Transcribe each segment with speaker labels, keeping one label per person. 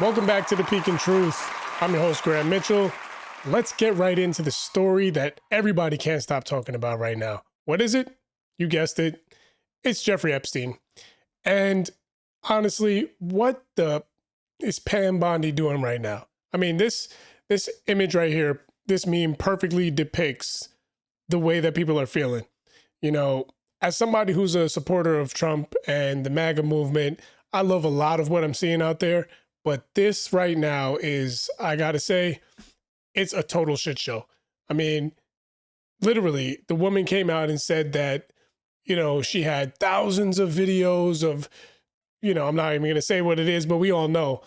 Speaker 1: Welcome back to The Peak in Truth. I'm your host, Graham Mitchell. Let's get right into the story that everybody can't stop talking about right now. What is it? You guessed it. It's Jeffrey Epstein. And honestly, what the is Pam Bondi doing right now? I mean, this image right here, this meme perfectly depicts the way that people are feeling. You know, as somebody who's a supporter of Trump and the MAGA movement, I love a lot of what I'm seeing out there. But this right now is, I gotta say, it's a total shit show. I mean, literally, the woman came out and said that, you know, she had thousands of videos of, you know, I'm not even gonna say what it is, but we all know,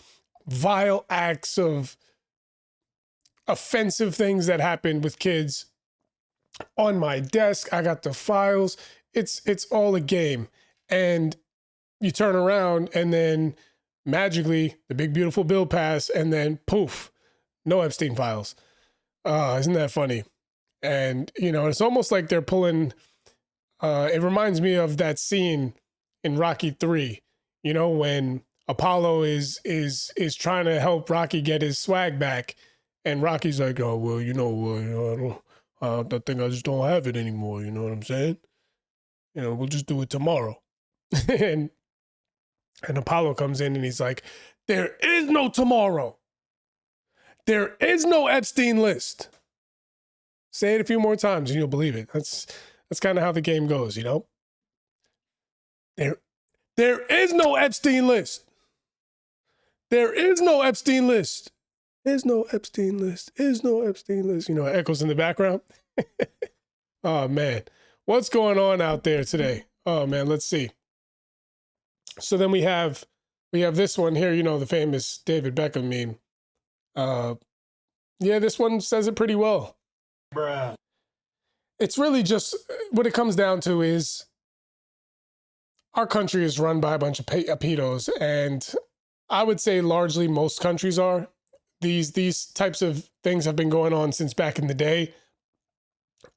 Speaker 1: vile acts of offensive things that happened with kids on my desk. I got the files. It's all a game. And you turn around and then magically the big beautiful bill passed, and then poof, no Epstein files. Isn't that funny? And you know, it's almost like they're pulling it reminds me of that scene in Rocky 3, you know, when Apollo is trying to help Rocky get his swag back, and Rocky's like, oh well, I think I just don't have it anymore, you know what I'm saying? You know, we'll just do it tomorrow. And Apollo comes in and he's like, there is no tomorrow. There is no Epstein list. Say it a few more times and you'll believe it. That's kind of how the game goes, you know? There is no Epstein list. There is no Epstein list. There's no Epstein list. Is no Epstein list. You know, it echoes in the background. Oh, man. What's going on out there today? Oh, man, let's see. So then we have this one here, you know, the famous David Beckham meme. Yeah, this one says it pretty well. Bruh. It's really just what it comes down to is our country is run by a bunch of pedos, and I would say largely most countries are. These types of things have been going on since back in the day.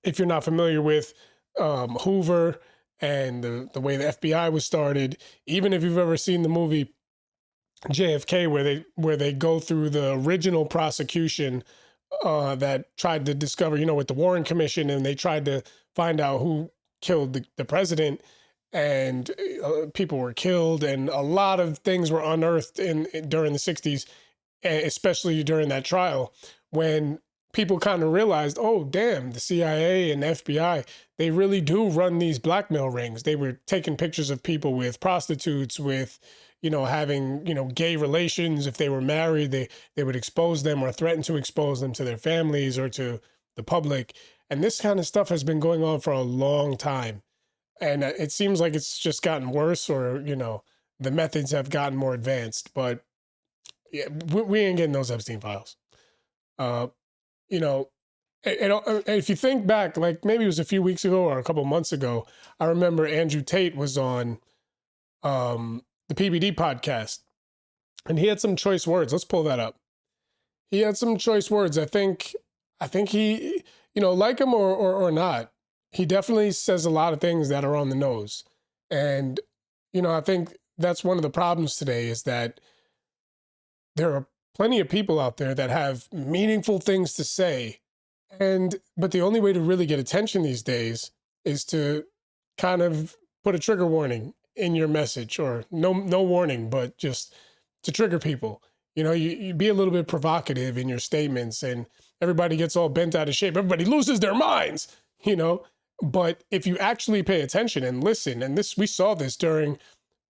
Speaker 1: If you're not familiar with Hoover and the way the FBI was started, even if you've ever seen the movie JFK, where they go through the original prosecution that tried to discover, you know, with the Warren Commission, and they tried to find out who killed the president, and people were killed, and a lot of things were unearthed during the 60s, especially during that trial, when people kind of realized, oh, damn, the CIA and FBI, they really do run these blackmail rings. They were taking pictures of people with prostitutes, with, you know, having, you know, gay relations. If they were married, they would expose them or threaten to expose them to their families or to the public. And this kind of stuff has been going on for a long time. And it seems like it's just gotten worse, or, you know, the methods have gotten more advanced. But yeah, we ain't getting those Epstein files. You know, if you think back, like maybe it was a few weeks ago or a couple months ago, I remember Andrew Tate was on the PBD podcast, and he had some choice words. Let's pull that up. He had some choice words. I think he, you know, like him or not, he definitely says a lot of things that are on the nose. And, you know, I think that's one of the problems today, is that there are plenty of people out there that have meaningful things to say. But the only way to really get attention these days is to kind of put a trigger warning in your message, or no warning, but just to trigger people. You know, you be a little bit provocative in your statements, and everybody gets all bent out of shape. Everybody loses their minds, you know. But if you actually pay attention and listen, and we saw this during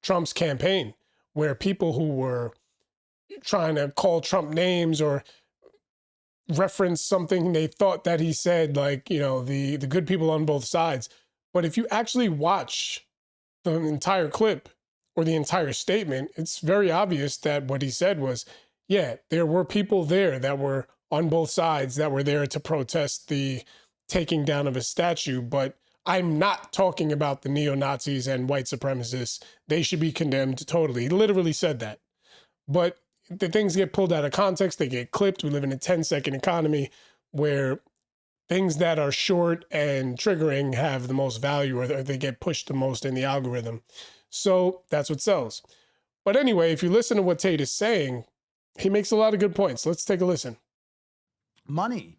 Speaker 1: Trump's campaign, where people who were trying to call Trump names or reference something they thought that he said, like, you know, the good people on both sides. But if you actually watch the entire clip or the entire statement, it's very obvious that what he said was, yeah, there were people there that were on both sides that were there to protest the taking down of a statue, but I'm not talking about the neo-Nazis and white supremacists. They should be condemned totally. He literally said that. But the things get pulled out of context, they get clipped. We live in a 10-second economy where things that are short and triggering have the most value, or they get pushed the most in the algorithm. So that's what sells. But anyway, if you listen to what Tate is saying, He makes a lot of good points. Let's take a listen.
Speaker 2: Money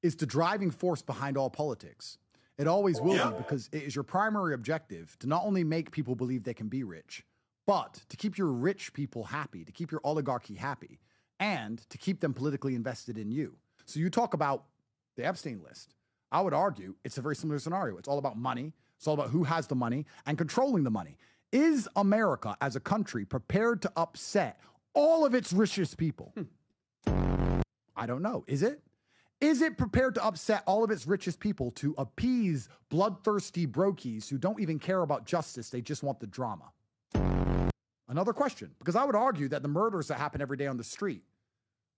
Speaker 2: is the driving force behind all politics. It always will be, because it is your primary objective to not only make people believe they can be rich, but to keep your rich people happy, to keep your oligarchy happy, and to keep them politically invested in you. So you talk about the Epstein list. I would argue it's a very similar scenario. It's all about money. It's all about who has the money and controlling the money. Is America as a country prepared to upset all of its richest people? I don't know. Is it? Is it prepared to upset all of its richest people to appease bloodthirsty brokies who don't even care about justice? They just want the drama. Another question, because I would argue that the murders that happen every day on the street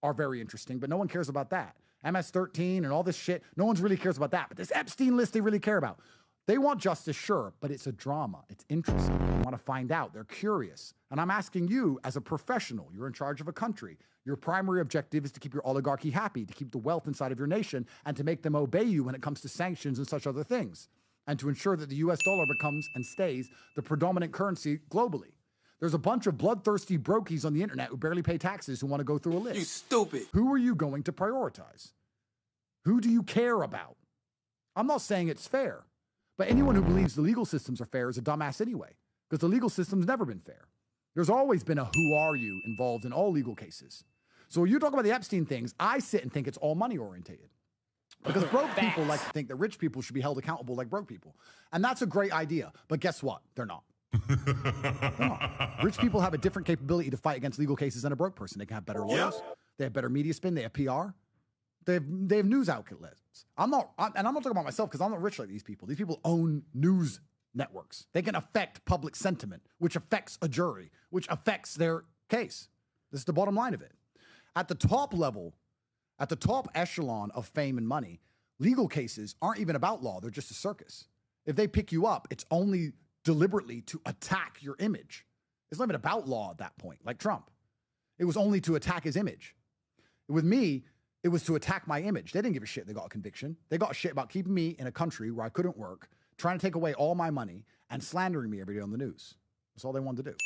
Speaker 2: are very interesting, but no one cares about that. MS-13 and all this shit, no one really cares about that. But this Epstein list they really care about. They want justice, sure, but it's a drama. It's interesting. They want to find out. They're curious. And I'm asking you, as a professional, you're in charge of a country. Your primary objective is to keep your oligarchy happy, to keep the wealth inside of your nation, and to make them obey you when it comes to sanctions and such other things, and to ensure that the US dollar becomes and stays the predominant currency globally. There's a bunch of bloodthirsty brokies on the internet who barely pay taxes who want to go through a list.
Speaker 3: You stupid.
Speaker 2: Who are you going to prioritize? Who do you care about? I'm not saying it's fair, but anyone who believes the legal systems are fair is a dumbass anyway, because the legal system's never been fair. There's always been a who are you involved in all legal cases. So when you talk about the Epstein things, I sit and think it's all money orientated. Because broke people like to think that rich people should be held accountable like broke people. And that's a great idea. But guess what? They're not. They're not. Rich people have a different capability to fight against legal cases than a broke person. They can have better lawyers. They have better media spin. They have PR. They have news outlets. And I'm not talking about myself because I'm not rich like these people. These people own news networks. They can affect public sentiment, which affects a jury, which affects their case. This is the bottom line of it. At the top level, at the top echelon of fame and money, legal cases aren't even about law. They're just a circus. If they pick you up, it's only deliberately to attack your image. It's not even about law at that point, like Trump. It was only to attack his image. With me, it was to attack my image. They didn't give a shit they got a conviction. They got a shit about keeping me in a country where I couldn't work, trying to take away all my money, and slandering me every day on the news. That's all they wanted to do.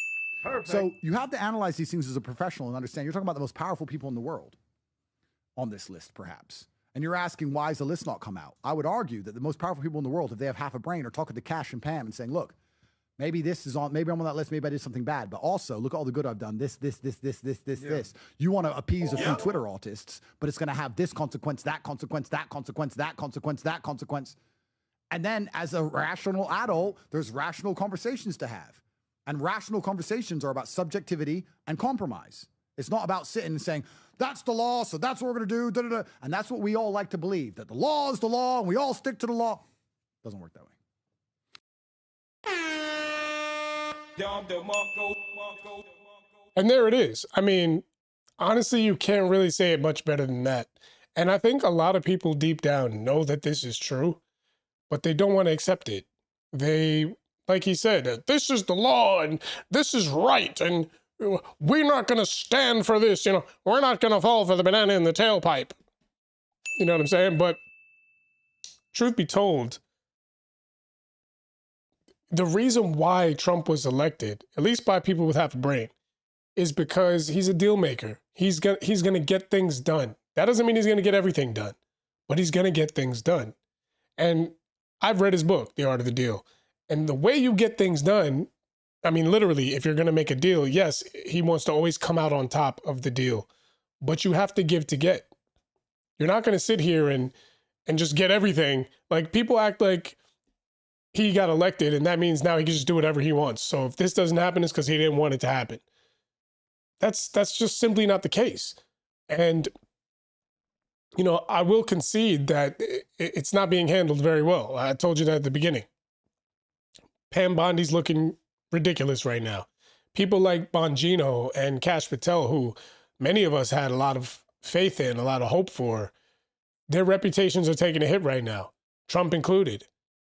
Speaker 2: Perfect. So you have to analyze these things as a professional and understand you're talking about the most powerful people in the world on this list, perhaps. And you're asking, why has the list not come out? I would argue that the most powerful people in the world, if they have half a brain, are talking to Cash and Pam and saying, look, maybe this is on, maybe I'm on that list, maybe I did something bad, but also look at all the good I've done, this. You want to appease a few Twitter autists, but it's going to have this consequence, that consequence, that consequence, that consequence, that consequence. And then as a rational adult, there's rational conversations to have. And rational conversations are about subjectivity and compromise. It's not about sitting and saying, that's the law, so that's what we're going to do, da-da-da. And that's what we all like to believe, that the law is the law, and we all stick to the law. Doesn't work that way.
Speaker 1: And there it is. I mean, honestly, you can't really say it much better than that. And I think a lot of people deep down know that this is true, but they don't want to accept it. They, like he said, this is the law and this is right. And we're not going to stand for this. You know, we're not going to fall for the banana in the tailpipe. You know what I'm saying? But truth be told, the reason why Trump was elected, at least by people with half a brain, is because he's a deal maker. He's gonna get things done. That doesn't mean he's gonna get everything done, but he's gonna get things done. And I've read his book, The Art of the Deal. And the way you get things done, I mean, literally, if you're gonna make a deal, yes, he wants to always come out on top of the deal, but you have to give to get. You're not gonna sit here and just get everything. Like, people act like he got elected and that means now he can just do whatever he wants. So if this doesn't happen, it's because he didn't want it to happen. That's just simply not the case. And, you know, I will concede that it's not being handled very well. I told you that at the beginning. Pam Bondi's looking ridiculous right now. People like Bongino and Kash Patel, who many of us had a lot of faith in, a lot of hope for, their reputations are taking a hit right now, Trump included.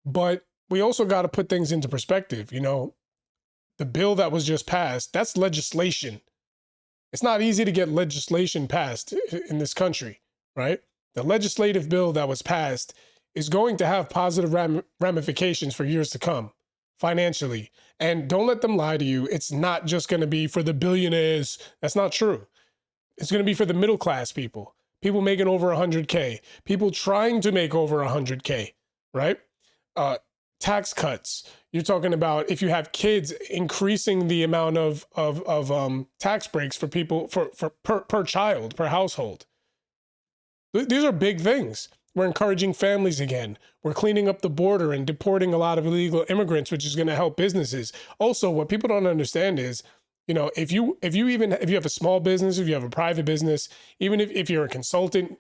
Speaker 1: But we also got to put things into perspective. You know, the bill that was just passed, that's legislation. It's not easy to get legislation passed in this country, right? The legislative bill that was passed is going to have positive ramifications for years to come, financially. And don't let them lie to you. It's not just going to be for the billionaires. That's not true. It's going to be for the middle class people, people making over 100K, people trying to make over 100K, right? Tax cuts. You're talking about if you have kids, increasing the amount of tax breaks for people per child, per household. These are big things. We're encouraging families again. We're cleaning up the border and deporting a lot of illegal immigrants, which is going to help businesses. Also, what people don't understand is, you know, if you have a small business, if you have a private business, even if you're a consultant,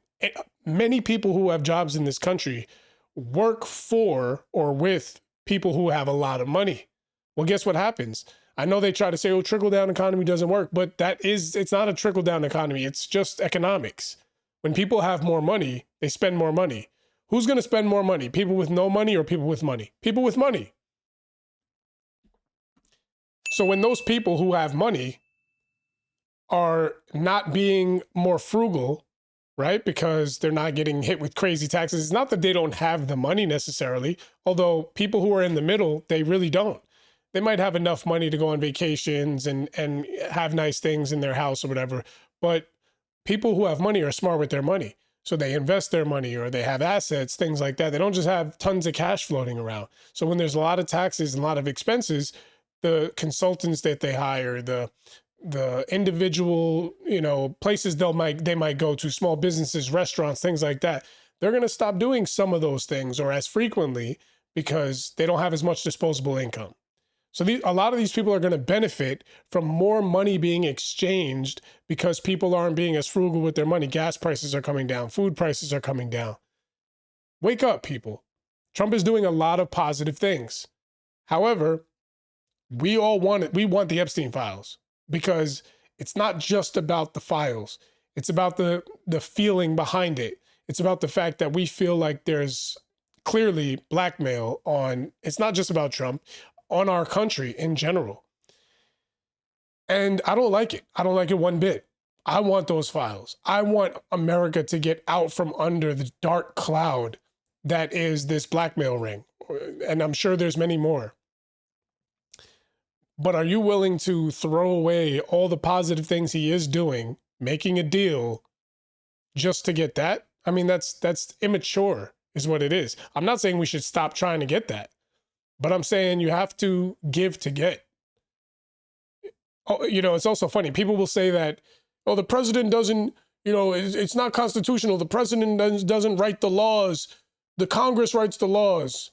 Speaker 1: many people who have jobs in this country work for or with people who have a lot of money. Well, guess what happens? I know they try to say, oh, trickle-down economy doesn't work, but it's not a trickle-down economy. It's just economics. When people have more money, they spend more money. Who's going to spend more money? People with no money or people with money? People with money. So when those people who have money are not being more frugal, right? Because they're not getting hit with crazy taxes. It's not that they don't have the money necessarily, although people who are in the middle, they really don't. They might have enough money to go on vacations and have nice things in their house or whatever, but people who have money are smart with their money. So they invest their money or they have assets, things like that. They don't just have tons of cash floating around. So when there's a lot of taxes and a lot of expenses, the consultants that they hire, the individual, you know, places they might go to, small businesses, restaurants, things like that, they're going to stop doing some of those things or as frequently because they don't have as much disposable income. So a lot of these people are going to benefit from more money being exchanged because people aren't being as frugal with their money. Gas prices are coming down. Food prices are coming down. Wake up, people. Trump is doing a lot of positive things. However, we want the Epstein files because it's not just about the files. It's about the feeling behind it. It's about the fact that we feel like there's clearly blackmail on, it's not just about Trump, on our country in general. And I don't like it. I don't like it one bit. I want those files. I want America to get out from under the dark cloud that is this blackmail ring. And I'm sure there's many more. But are you willing to throw away all the positive things he is doing, making a deal just to get that? I mean, that's immature is what it is. I'm not saying we should stop trying to get that. But I'm saying you have to give to get. Oh, you know, it's also funny. People will say that, oh, the president doesn't, you know, it's not constitutional. The president doesn't write the laws. The Congress writes the laws.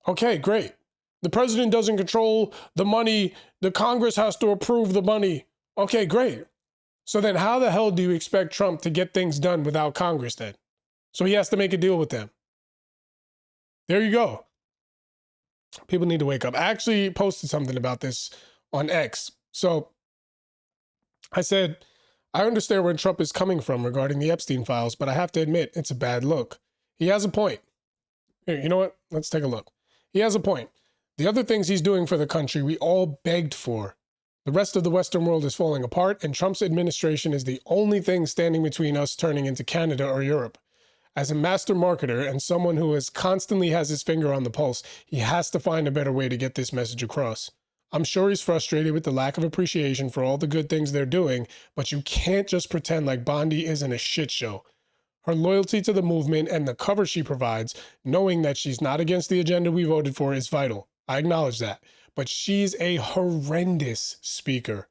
Speaker 1: Okay, great. The president doesn't control the money. The Congress has to approve the money. Okay, great. So then how the hell do you expect Trump to get things done without Congress then? So he has to make a deal with them. There you go. People need to wake up. I actually posted something about this on X. So I said, I understand where Trump is coming from regarding the Epstein files, but I have to admit it's a bad look. He has a point. Here, you know what? Let's take a look. He has a point. The other things he's doing for the country, we all begged for. The rest of the Western world is falling apart, and Trump's administration is the only thing standing between us turning into Canada or Europe. As a master marketer and someone who constantly has his finger on the pulse, he has to find a better way to get this message across. I'm sure he's frustrated with the lack of appreciation for all the good things they're doing, but you can't just pretend like Bondi isn't a shit show. Her loyalty to the movement and the cover she provides, knowing that she's not against the agenda we voted for, is vital. I acknowledge that. But she's a horrendous speaker.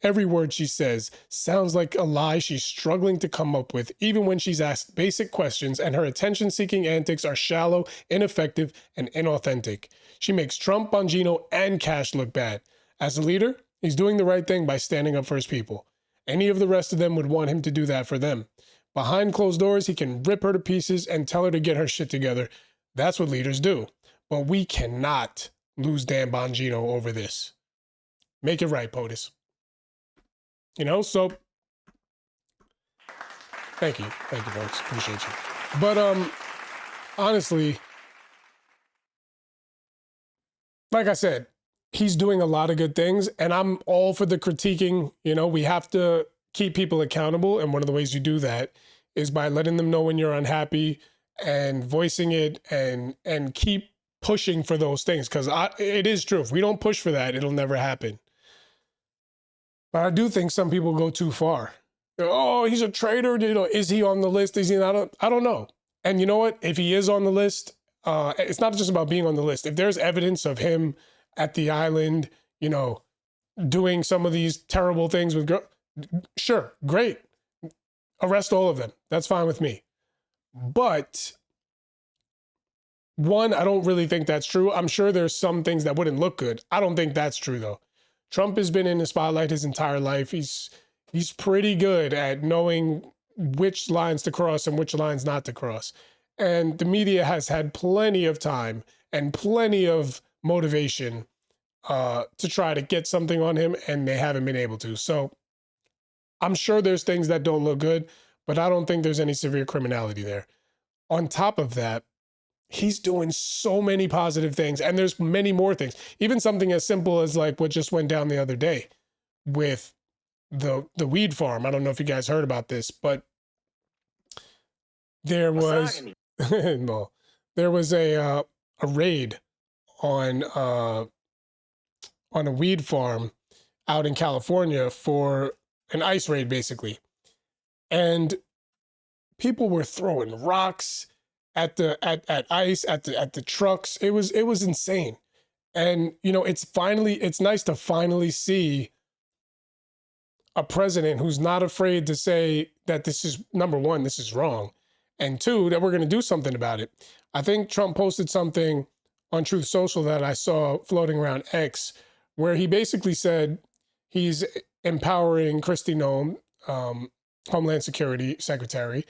Speaker 1: Every word she says sounds like a lie she's struggling to come up with, even when she's asked basic questions, and her attention-seeking antics are shallow, ineffective, and inauthentic. She makes Trump, Bongino, and Cash look bad. As a leader, he's doing the right thing by standing up for his people. Any of the rest of them would want him to do that for them. Behind closed doors, he can rip her to pieces and tell her to get her shit together. That's what leaders do. But we cannot lose Dan Bongino over this. Make it right, POTUS. You know, so thank you, folks. Appreciate you. But honestly, like I said, he's doing a lot of good things, and I'm all for the critiquing. You know, we have to keep people accountable, and one of the ways you do that is by letting them know when you're unhappy and voicing it, and keep pushing for those things, because it is true. If we don't push for that, it'll never happen. But I do think some people go too far. Oh, he's a traitor. You know, is he on the list? Is he not? I don't know. And you know what? If he is on the list, it's not just about being on the list. If there's evidence of him at the island, you know, doing some of these terrible things with girls, sure, great. Arrest all of them. That's fine with me. But one, I don't really think that's true. I'm sure there's some things that wouldn't look good. I don't think that's true though. Trump has been in the spotlight his entire life. He's pretty good at knowing which lines to cross and which lines not to cross. And the media has had plenty of time and plenty of motivation to try to get something on him, and they haven't been able to. So I'm sure there's things that don't look good, but I don't think there's any severe criminality there. On top of that, he's doing so many positive things, and there's many more things. Even something as simple as like what just went down the other day with the weed farm. I don't know if you guys heard about this, but there was no, there was a raid on a weed farm out in California for an ice raid, basically, and people were throwing rocks at ice at the trucks. It was insane. And you know, it's nice to finally see a president who's not afraid to say that this is, number one, this is wrong, and two, that we're going to do something about it. I think Trump posted something on Truth Social that I saw floating around X, where he basically said he's empowering Kristi Noem, Homeland Security Secretary,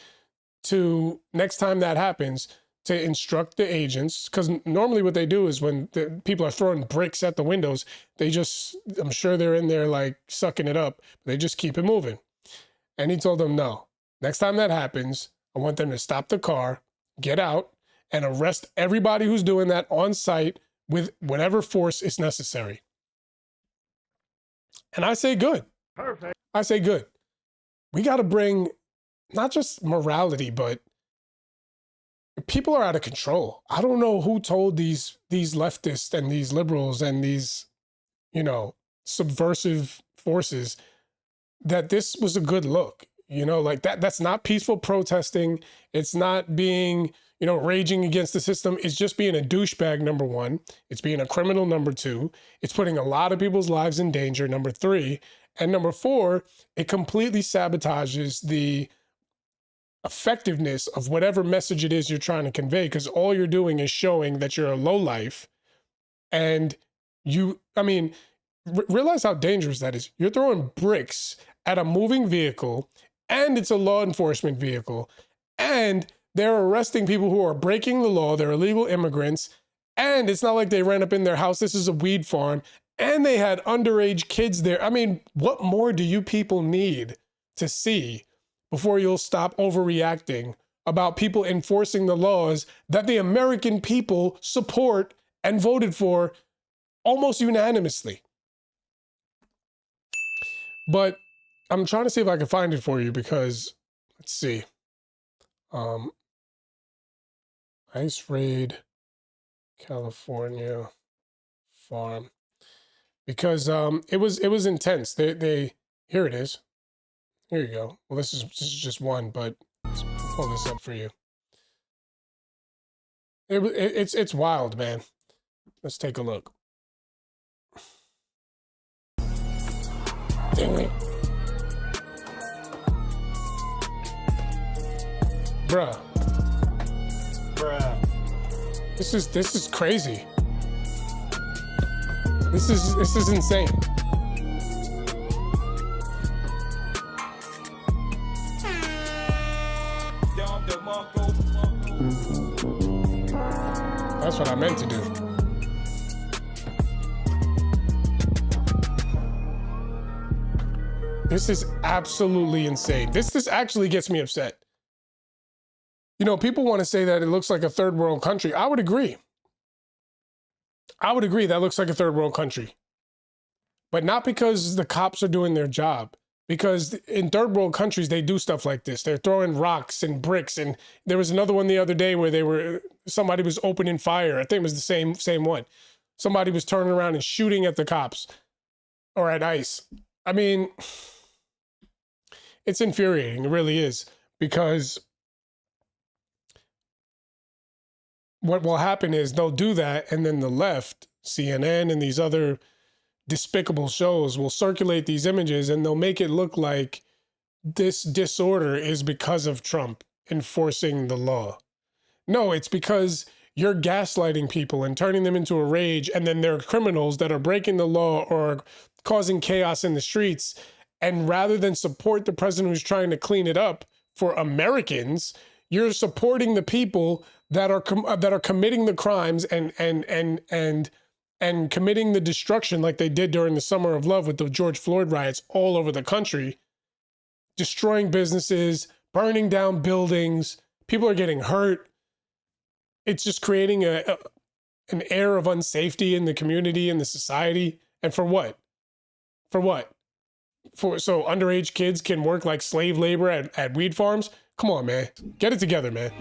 Speaker 1: to, next time that happens, to instruct the agents, because normally what they do is when the people are throwing bricks at the windows, they just, I'm sure they're in there like sucking it up, they just keep it moving. And he told them, no, next time that happens, I want them to stop the car, get out, and arrest everybody who's doing that on site with whatever force is necessary. And I say good. Perfect. I say good. We got to bring not just morality, but people are out of control. I don't know who told these leftists and these liberals and these, you know, subversive forces that this was a good look. You know, like that's not peaceful protesting. It's not being, you know, raging against the system. It's just being a douchebag, number one. It's being a criminal, number two. It's putting a lot of people's lives in danger, number three. And number four, it completely sabotages the effectiveness of whatever message it is you're trying to convey, because all you're doing is showing that you're a lowlife. And realize how dangerous that is. You're throwing bricks at a moving vehicle, and it's a law enforcement vehicle, and they're arresting people who are breaking the law. They're illegal immigrants, and it's not like they ran up in their house. This is a weed farm, and they had underage kids there. I mean, what more do you people need to see before you'll stop overreacting about people enforcing the laws that the American people support and voted for almost unanimously? But I'm trying to see if I can find it for you, because let's see. Ice raid, California farm, because it was intense. They here it is. Here you go. Well, this is just one, but let's pull this up for you. It's wild, man. Let's take a look. Dang it. Bruh. This is crazy. This is insane. That's what I meant to do. This is absolutely insane. This actually gets me upset. You know, people want to say that it looks like a third world country. I would agree. I would agree that looks like a third world country. But not because the cops are doing their job. Because in third world countries, they do stuff like this. They're throwing rocks and bricks. And there was another one the other day where somebody was opening fire. I think it was the same one. Somebody was turning around and shooting at the cops or at ICE. I mean, It's infuriating. It really is. Because what will happen is they'll do that, and then the left, CNN and these other despicable shows will circulate these images, and they'll make it look like this disorder is because of Trump enforcing the law. No, it's because you're gaslighting people and turning them into a rage, and then they're criminals that are breaking the law or causing chaos in the streets. And rather than support the president who's trying to clean it up for Americans, you're supporting the people that are committing the crimes and committing the destruction like they did during the Summer of Love with the George Floyd riots all over the country, destroying businesses, burning down buildings. People are getting hurt. It's just creating an air of unsafety in the community and the society. And for what? For what? So underage kids can work like slave labor at weed farms? Come on, man. Get it together, man.